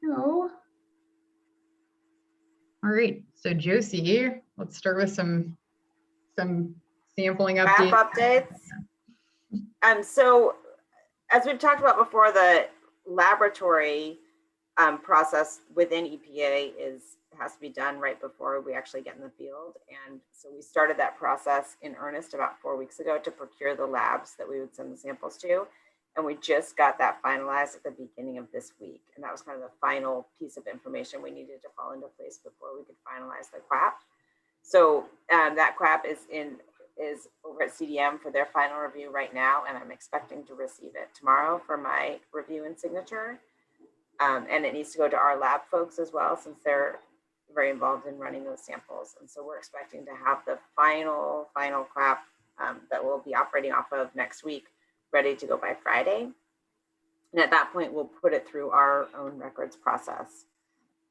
No. All right, so Josie, let's start with some sampling updates. Map updates. So as we've talked about before, the laboratory process within EPA has to be done right before we actually get in the field. And so we started that process in earnest about 4 weeks ago to procure the labs that we would send the samples to. And we just got that finalized at the beginning of this week. And that was kind of the final piece of information we needed to fall into place before we could finalize the QAP. So that QAP is over at CDM for their final review right now. And I'm expecting to receive it tomorrow for my review and signature. And it needs to go to our lab folks as well, since they're very involved in running those samples. And so we're expecting to have the final QAP that we'll be operating off of next week, ready to go by Friday. And at that point, we'll put it through our own records process.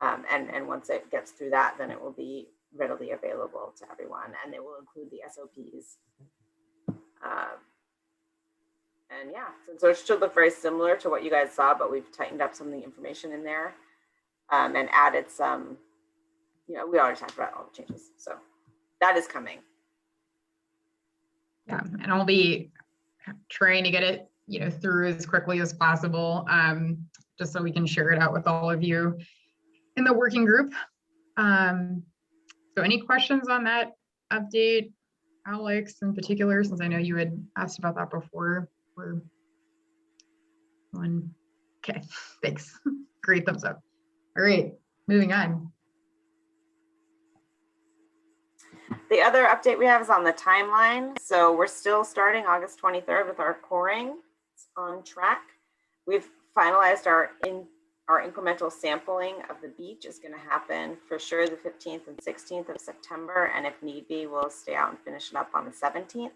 And once it gets through that, then it will be readily available to everyone. And it will include the SOPs. And yeah, so it should look very similar to what you guys saw, but we've tightened up some of the information in there and added some, we already talked about all the changes. So that is coming. Yeah, and I'll be trying to get it, through as quickly as possible, just so we can share it out with all of you in the working group. So any questions on that update, Alex, in particular, since I know you had asked about that before? Okay, thanks. Great thumbs up. All right, moving on. The other update we have is on the timeline. So we're still starting August 23rd with our coring. It's on track. We've finalized our incremental sampling of the beach is going to happen for sure the 15th and 16th of September. And if need be, we'll stay out and finish it up on the 17th.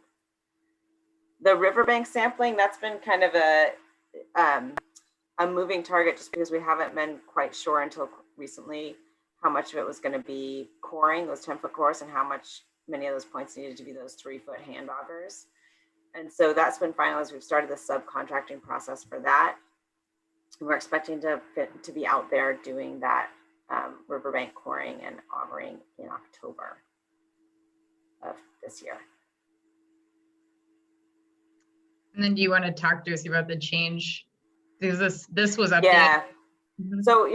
The Riverbank sampling, that's been kind of a moving target just because we haven't been quite sure until recently how much of it was going to be coring, those 10-foot cores, and how many of those points needed to be those 3-foot hand augers. And so that's been finalized. We've started the subcontracting process for that. We're expecting to be out there doing that Riverbank coring and augering in October of this year. And then do you want to talk to us about the change? Because this was updated. Yeah. So,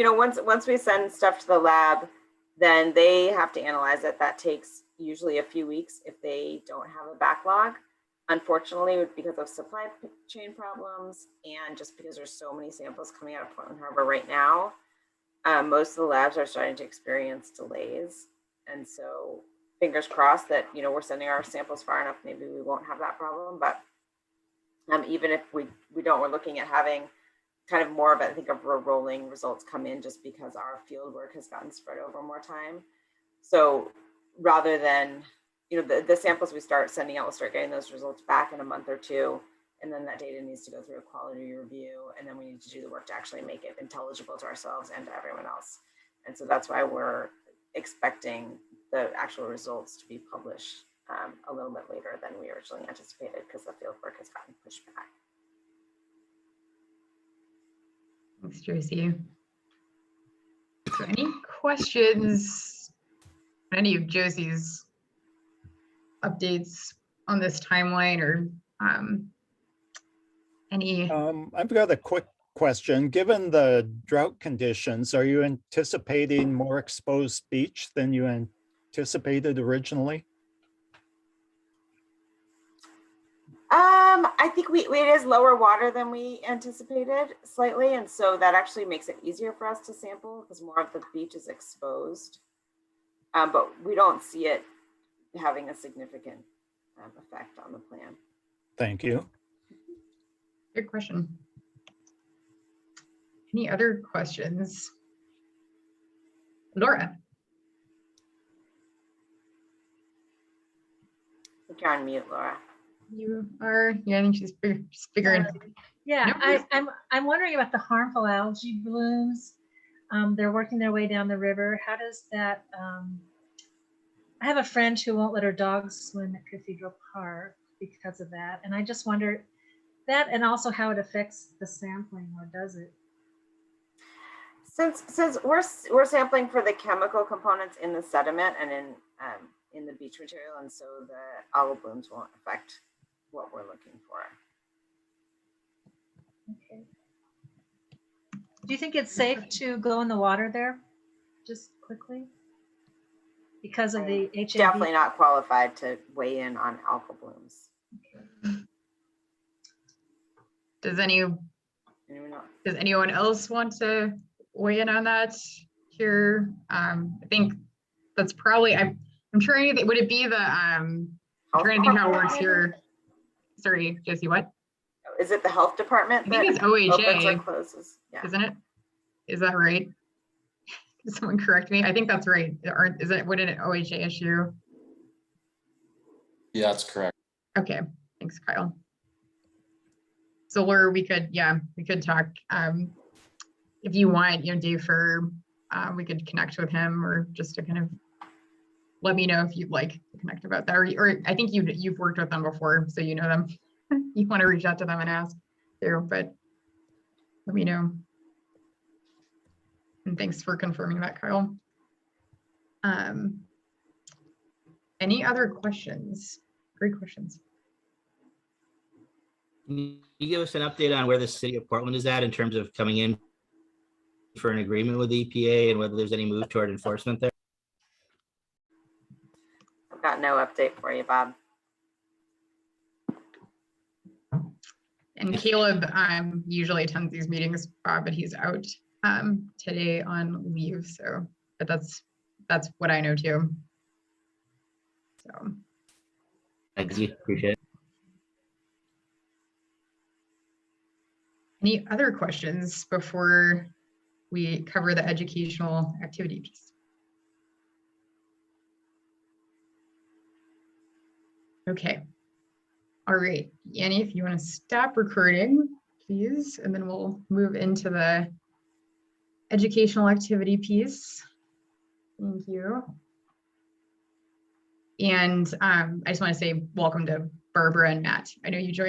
once we send stuff to the lab, then they have to analyze it. That takes usually a few weeks if they don't have a backlog. Unfortunately, because of supply chain problems and just because there's so many samples coming out of Portland Harbor right now, most of the labs are starting to experience delays. And so fingers crossed that, we're sending our samples far enough, maybe we won't have that problem. But even if we don't, we're looking at having kind of more of a, I think, of rolling results come in just because our field work has gotten spread over more time. So rather than, the samples we start sending out, we'll start getting those results back in a month or two. And then that data needs to go through a quality review. And then we need to do the work to actually make it intelligible to ourselves and to everyone else. And so that's why we're expecting the actual results to be published a little bit later than we originally anticipated because the field work has gotten pushed back. Thanks, Josie. So any questions, any of Josie's updates on this timeline or any? I've got a quick question. Given the drought conditions, are you anticipating more exposed beach than you anticipated originally? I think it is lower water than we anticipated slightly. And so that actually makes it easier for us to sample because more of the beach is exposed. But we don't see it having a significant effect on the plan. Thank you. Good question. Any other questions? Laura. I think you're on mute, Laura. You are, yeah, I think she's figuring. Yeah, no, I'm wondering about the harmful algae blooms. They're working their way down the river. How does that, I have a friend who won't let her dogs swim at Cathedral Park because of that. And I just wonder that, and also how it affects the sampling, or does it? Since we're sampling for the chemical components in the sediment and in the beach material, and so the algal blooms won't affect what we're looking for. Okay. Do you think it's safe to go in the water there? Just quickly? Because of the HAB? Definitely not qualified to weigh in on algal blooms. Does anyone else want to weigh in on that here? I think that's probably, I'm trying to think, would it be the, I'm trying to think how it works here. Sorry, Josie, what? Is it the health department? I think it's opens or OHA, closes? Yeah. isn't it? Is that right? Can someone correct me? I think that's right. Is it, would an OHA issue? Yeah, that's correct. Okay, thanks, Kyle. So Laura, we could talk, if you want, Dave, for, we could connect with him, or just to kind of let me know if you'd like to connect about that, or I think you've worked with them before, so you know them. You want to reach out to them and ask too, but let me know. And thanks for confirming that, Kyle. Any other questions? Great questions. Can you give us an update on where the city of Portland is at in terms of coming in for an agreement with the EPA and whether there's any move toward enforcement there? I've got no update for you, Bob. And Caleb usually attends these meetings, Bob, but he's out today on leave. So, but that's what I know too. So. Thank you, appreciate it. Any other questions before we cover the educational activity piece? Okay. All right, Annie, if you want to stop recording, please, and then we'll move into the educational activity piece. Thank you. And I just want to say welcome to Barbara and Matt. I know you joined